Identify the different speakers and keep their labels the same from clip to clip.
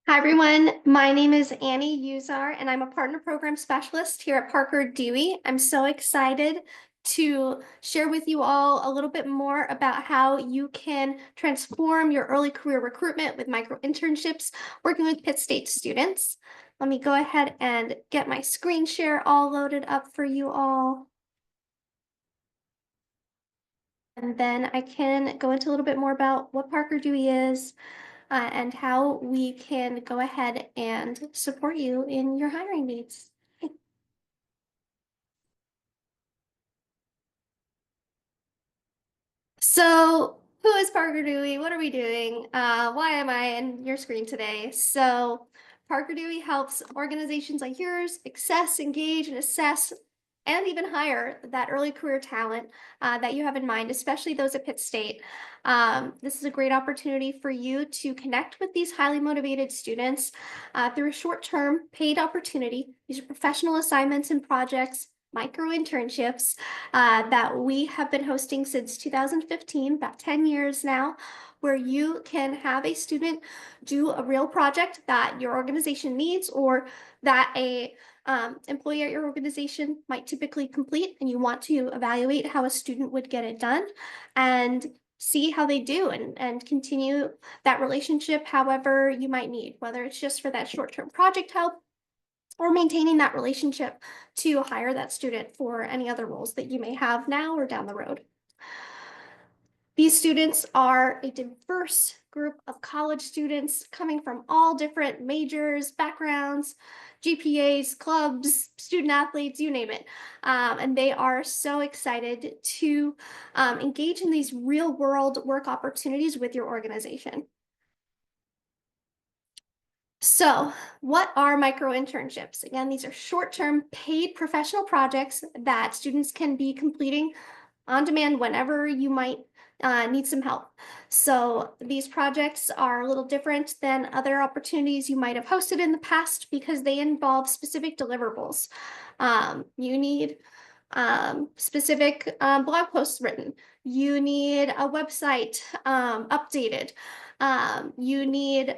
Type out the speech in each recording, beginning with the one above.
Speaker 1: Hi, everyone. My name is Annie Uzar, and I'm a partner program specialist here at Parker Dewey. I'm so excited to share with you all a little bit more about how you can transform your early career recruitment with micro-internships working with Pitt State students. Let me go ahead and get my screen share all loaded up for you all. And then I can go into a little bit more about what Parker Dewey is, and how we can go ahead and support you in your hiring needs. So, who is Parker Dewey? What are we doing? Why am I in your screen today? So, Parker Dewey helps organizations like yours access, engage, and assess and even hire that early career talent that you have in mind, especially those at Pitt State. This is a great opportunity for you to connect with these highly motivated students through a short-term paid opportunity. These are professional assignments and projects, micro-internships that we have been hosting since 2015, about 10 years now, where you can have a student do a real project that your organization needs or that a employee at your organization might typically complete, and you want to evaluate how a student would get it done and see how they do and continue that relationship however you might need, whether it's just for that short-term project help or maintaining that relationship to hire that student for any other roles that you may have now or down the road. These students are a diverse group of college students coming from all different majors, backgrounds, GPAs, clubs, student athletes, you name it. And they are so excited to engage in these real world work opportunities with your organization. So, what are micro-internships? Again, these are short-term paid professional projects that students can be completing on demand whenever you might need some help. So these projects are a little different than other opportunities you might have hosted in the past because they involve specific deliverables. You need specific blog posts written. You need a website updated. You need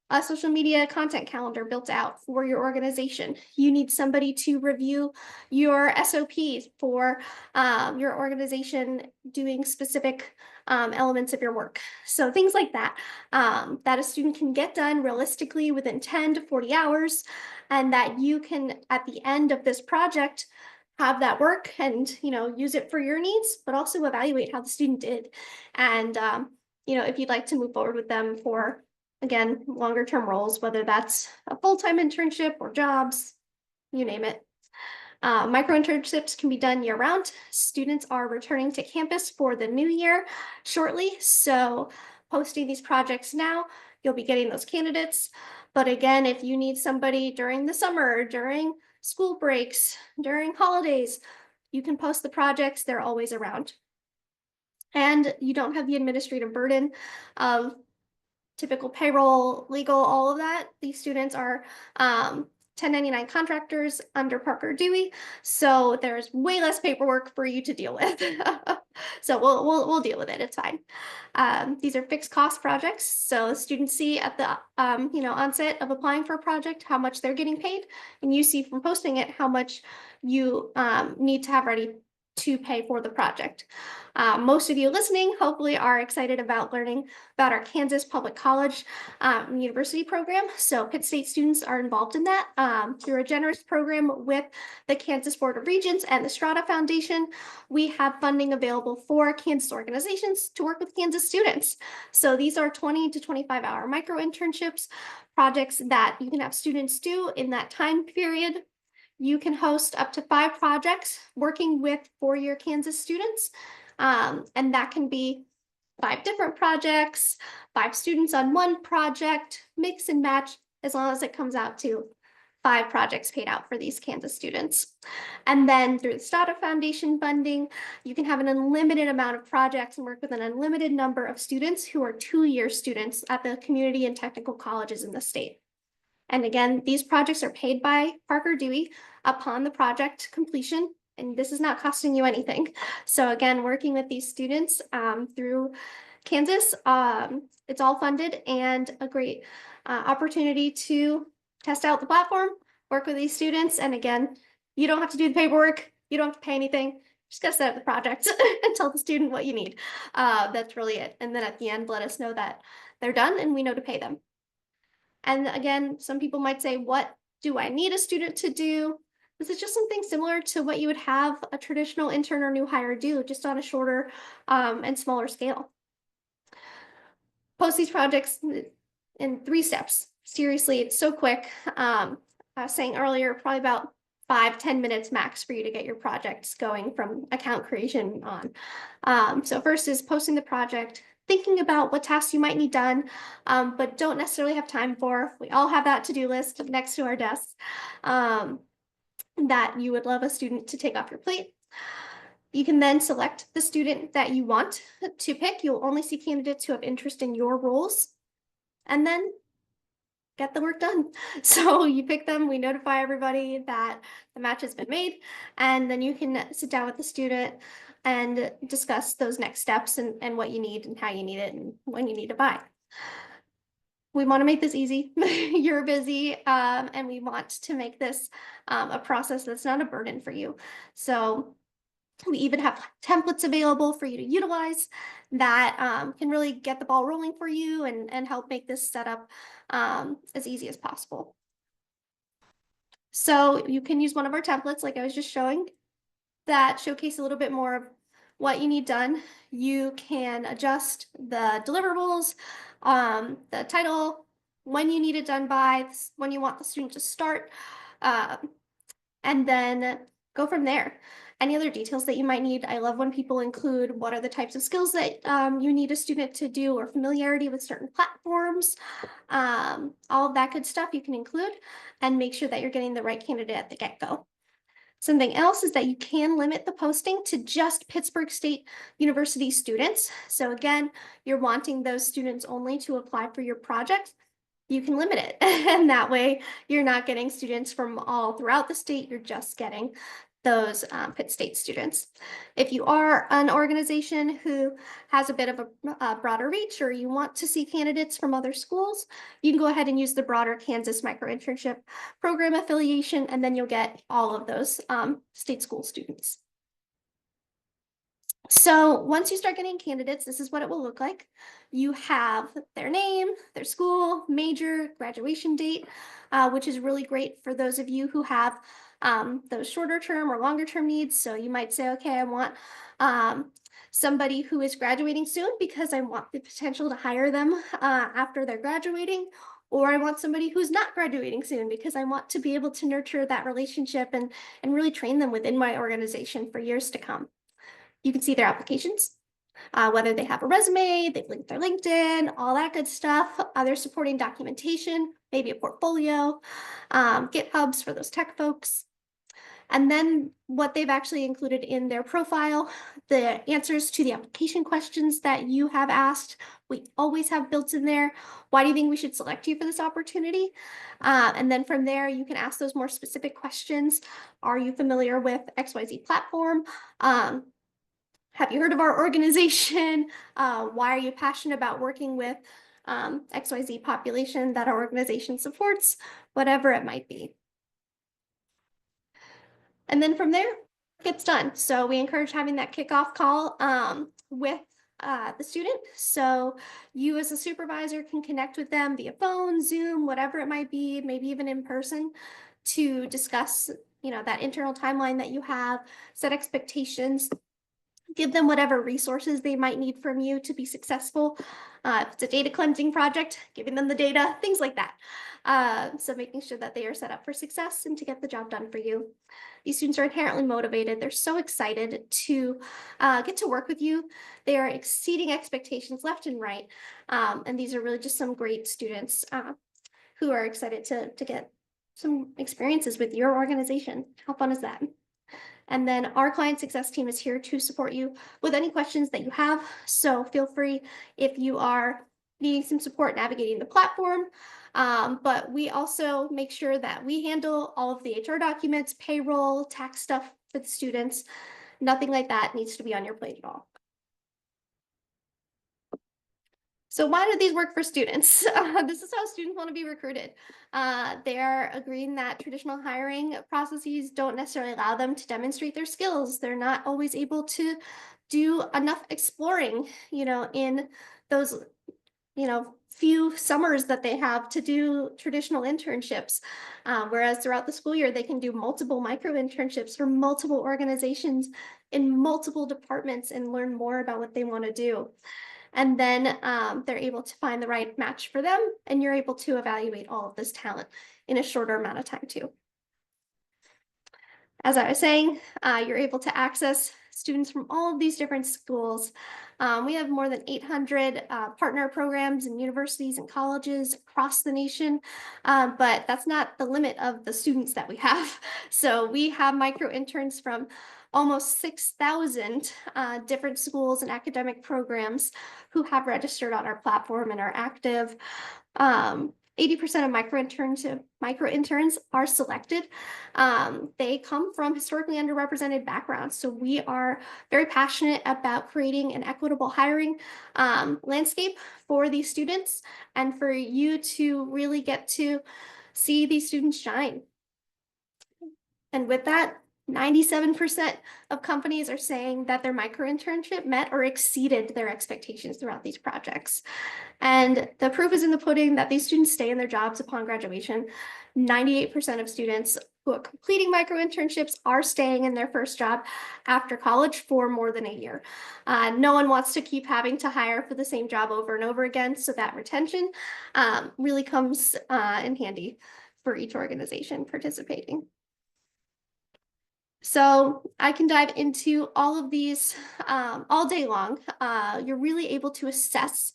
Speaker 1: a social media content calendar built out for your organization. You need somebody to review your SOPs for your organization doing specific elements of your work. So things like that, that a student can get done realistically within 10 to 40 hours, and that you can, at the end of this project, have that work and use it for your needs, but also evaluate how the student did. And if you'd like to move forward with them for, again, longer term roles, whether that's a full-time internship or jobs, you name it. Micro-internships can be done year-round. Students are returning to campus for the new year shortly, so posting these projects now, you'll be getting those candidates. But again, if you need somebody during the summer, during school breaks, during holidays, you can post the projects. They're always around. And you don't have the administrative burden of typical payroll, legal, all of that. These students are 1099 contractors under Parker Dewey, so there's way less paperwork for you to deal with. So we'll deal with it. It's fine. These are fixed cost projects, so students see at the onset of applying for a project how much they're getting paid, and you see from posting it how much you need to have ready to pay for the project. Most of you listening hopefully are excited about learning about our Kansas Public College University program. So Pitt State students are involved in that through a generous program with the Kansas Board of Regents and the Strata Foundation. We have funding available for Kansas organizations to work with Kansas students. So these are 20 to 25-hour micro-internships, projects that you can have students do in that time period. You can host up to 5 projects working with four-year Kansas students. And that can be 5 different projects, 5 students on one project, mix and match, as long as it comes out to 5 projects paid out for these Kansas students. And then through the Strata Foundation funding, you can have an unlimited amount of projects and work with an unlimited number of students who are 2-year students at the community and technical colleges in the state. And again, these projects are paid by Parker Dewey upon the project completion, and this is not costing you anything. So again, working with these students through Kansas. It's all funded and a great opportunity to test out the platform, work with these students. And again, you don't have to do the paperwork. You don't have to pay anything. Just gotta set up the project and tell the student what you need. That's really it. And then at the end, let us know that they're done and we know to pay them. And again, some people might say, what do I need a student to do? This is just something similar to what you would have a traditional intern or new hire do, just on a shorter and smaller scale. Post these projects in 3 steps. Seriously, it's so quick. I was saying earlier, probably about 5-10 minutes max for you to get your projects going from account creation on. So first is posting the project, thinking about what tasks you might need done, but don't necessarily have time for. We all have that to-do list next to our desks that you would love a student to take off your plate. You can then select the student that you want to pick. You'll only see candidates who have interest in your roles, and then get the work done. So you pick them, we notify everybody that the match has been made, and then you can sit down with the student and discuss those next steps and what you need and how you need it and when you need to buy. We want to make this easy. You're busy, and we want to make this a process that's not a burden for you. So we even have templates available for you to utilize that can really get the ball rolling for you and help make this setup as easy as possible. So you can use one of our templates, like I was just showing, that showcase a little bit more of what you need done. You can adjust the deliverables, the title, when you need it done by, when you want the student to start, and then go from there. Any other details that you might need? I love when people include what are the types of skills that you need a student to do, or familiarity with certain platforms. All of that good stuff you can include and make sure that you're getting the right candidate at the get-go. Something else is that you can limit the posting to just Pittsburg State University students. So again, you're wanting those students only to apply for your project. You can limit it, and that way you're not getting students from all throughout the state. You're just getting those Pitt State students. If you are an organization who has a bit of a broader reach, or you want to see candidates from other schools, you can go ahead and use the broader Kansas Micro-Internship Program affiliation, and then you'll get all of those state school students. So once you start getting candidates, this is what it will look like. You have their name, their school, major, graduation date, which is really great for those of you who have those shorter term or longer term needs. So you might say, okay, I want somebody who is graduating soon because I want the potential to hire them after they're graduating. Or I want somebody who's not graduating soon because I want to be able to nurture that relationship and really train them within my organization for years to come. You can see their applications, whether they have a resume, they've linked their LinkedIn, all that good stuff, their supporting documentation, maybe a portfolio, GitHubs for those tech folks. And then what they've actually included in their profile, the answers to the application questions that you have asked, we always have built in there. Why do you think we should select you for this opportunity? And then from there, you can ask those more specific questions. Are you familiar with XYZ platform? Have you heard of our organization? Why are you passionate about working with XYZ population that our organization supports? Whatever it might be. And then from there, it gets done. So we encourage having that kickoff call with the student. So you as a supervisor can connect with them via phone, Zoom, whatever it might be, maybe even in person, to discuss, that internal timeline that you have, set expectations, give them whatever resources they might need from you to be successful. If it's a data cleansing project, giving them the data, things like that. So making sure that they are set up for success and to get the job done for you. These students are inherently motivated. They're so excited to get to work with you. They are exceeding expectations left and right. And these are really just some great students who are excited to get some experiences with your organization. How fun is that? And then our client success team is here to support you with any questions that you have. So feel free if you are needing some support navigating the platform. But we also make sure that we handle all of the HR documents, payroll, tax stuff for the students. Nothing like that needs to be on your plate at all. So why do these work for students? This is how students want to be recruited. They are agreeing that traditional hiring processes don't necessarily allow them to demonstrate their skills. They're not always able to do enough exploring, in those, few summers that they have to do traditional internships. Whereas throughout the school year, they can do multiple micro internships for multiple organizations in multiple departments and learn more about what they want to do. And then they're able to find the right match for them, and you're able to evaluate all of this talent in a shorter amount of time too. As I was saying, you're able to access students from all of these different schools. We have more than 800 partner programs in universities and colleges across the nation, but that's not the limit of the students that we have. So we have micro interns from almost 6,000 different schools and academic programs who have registered on our platform and are active. 80% of micro interns are selected. They come from historically underrepresented backgrounds. So we are very passionate about creating an equitable hiring landscape for these students and for you to really get to see these students shine. And with that, 97% of companies are saying that their micro internship met or exceeded their expectations throughout these projects. And the proof is in the pudding that these students stay in their jobs upon graduation. 98% of students who are completing micro internships are staying in their first job after college for more than a year. No one wants to keep having to hire for the same job over and over again, so that retention really comes in handy for each organization participating. So I can dive into all of these all day long. You're really able to assess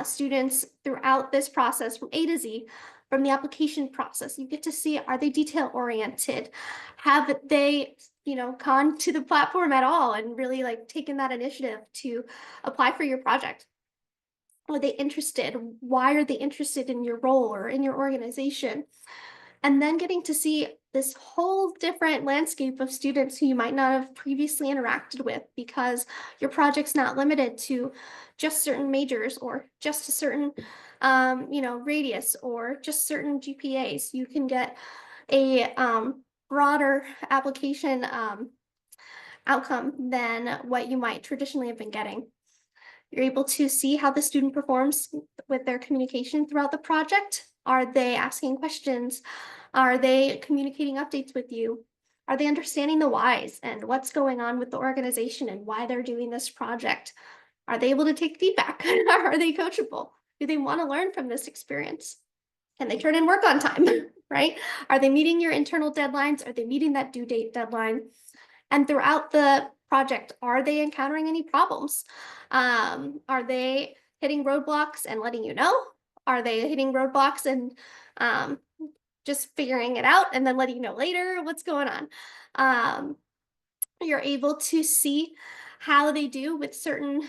Speaker 1: students throughout this process from A to Z, from the application process. You get to see, are they detail oriented? Have they, gone to the platform at all and really taken that initiative to apply for your project? Are they interested? Why are they interested in your role or in your organization? And then getting to see this whole different landscape of students who you might not have previously interacted with, because your project's not limited to just certain majors or just a certain radius or just certain GPAs. You can get a broader application outcome than what you might traditionally have been getting. You're able to see how the student performs with their communication throughout the project. Are they asking questions? Are they communicating updates with you? Are they understanding the whys and what's going on with the organization and why they're doing this project? Are they able to take feedback? Are they coachable? Do they want to learn from this experience? Can they turn in work on time, right? Are they meeting your internal deadlines? Are they meeting that due date deadline? And throughout the project, are they encountering any problems? Are they hitting roadblocks and letting you know? Are they hitting roadblocks and just figuring it out and then letting you know later what's going on? You're able to see how they do with certain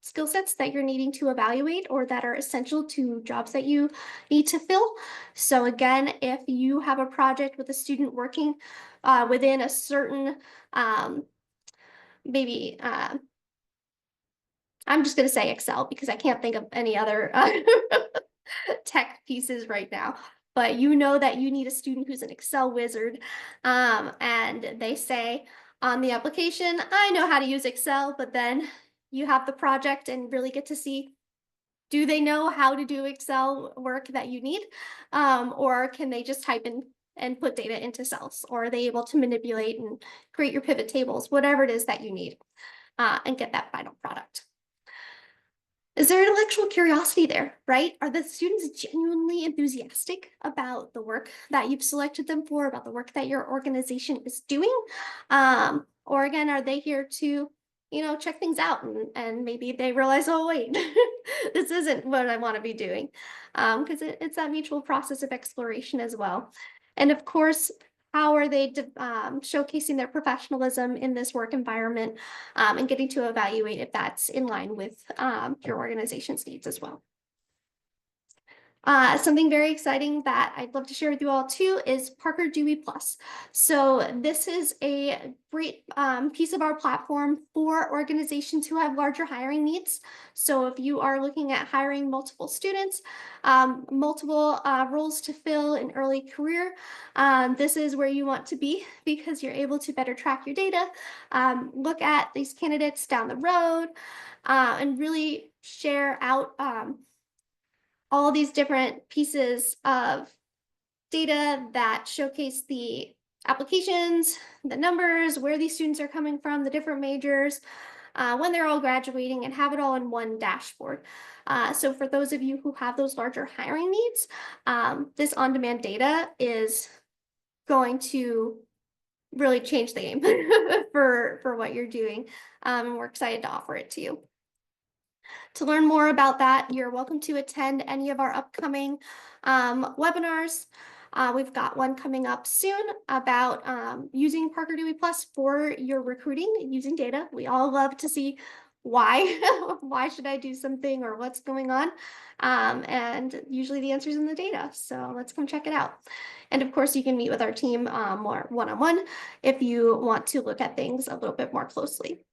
Speaker 1: skill sets that you're needing to evaluate or that are essential to jobs that you need to fill. So again, if you have a project with a student working within a certain maybe I'm just going to say Excel because I can't think of any other tech pieces right now. But you know that you need a student who's an Excel wizard, and they say on the application, I know how to use Excel, but then you have the project and really get to see, do they know how to do Excel work that you need? Or can they just type in and put data into cells? Or are they able to manipulate and create your pivot tables, whatever it is that you need, and get that final product? Is there intellectual curiosity there, right? Are the students genuinely enthusiastic about the work that you've selected them for, about the work that your organization is doing? Or again, are they here to, check things out and maybe they realize, oh, wait, this isn't what I want to be doing. Because it's that mutual process of exploration as well. And of course, how are they showcasing their professionalism in this work environment and getting to evaluate if that's in line with your organization's needs as well. Something very exciting that I'd love to share with you all too is Parker Dewey Plus. So this is a great piece of our platform for organizations who have larger hiring needs. So if you are looking at hiring multiple students, multiple roles to fill in early career, this is where you want to be because you're able to better track your data, look at these candidates down the road, and really share out all these different pieces of data that showcase the applications, the numbers, where these students are coming from, the different majors, when they're all graduating, and have it all in one dashboard. So for those of you who have those larger hiring needs, this on-demand data is going to really change the game for what you're doing. And we're excited to offer it to you. To learn more about that, you're welcome to attend any of our upcoming webinars. We've got one coming up soon about using Parker Dewey Plus for your recruiting using data. We all love to see why, why should I do something or what's going on? And usually the answer is in the data. So let's come check it out. And of course, you can meet with our team more one-on-one if you want to look at things a little bit more closely.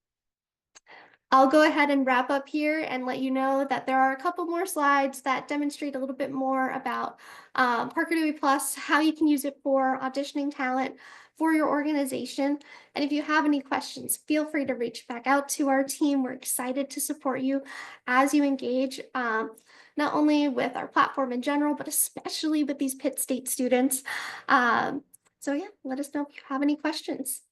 Speaker 1: I'll go ahead and wrap up here and let you know that there are a couple more slides that demonstrate a little bit more about Parker Dewey Plus, how you can use it for auditioning talent for your organization. And if you have any questions, feel free to reach back out to our team. We're excited to support you as you engage not only with our platform in general, but especially with these Pitt State students. So yeah, let us know if you have any questions.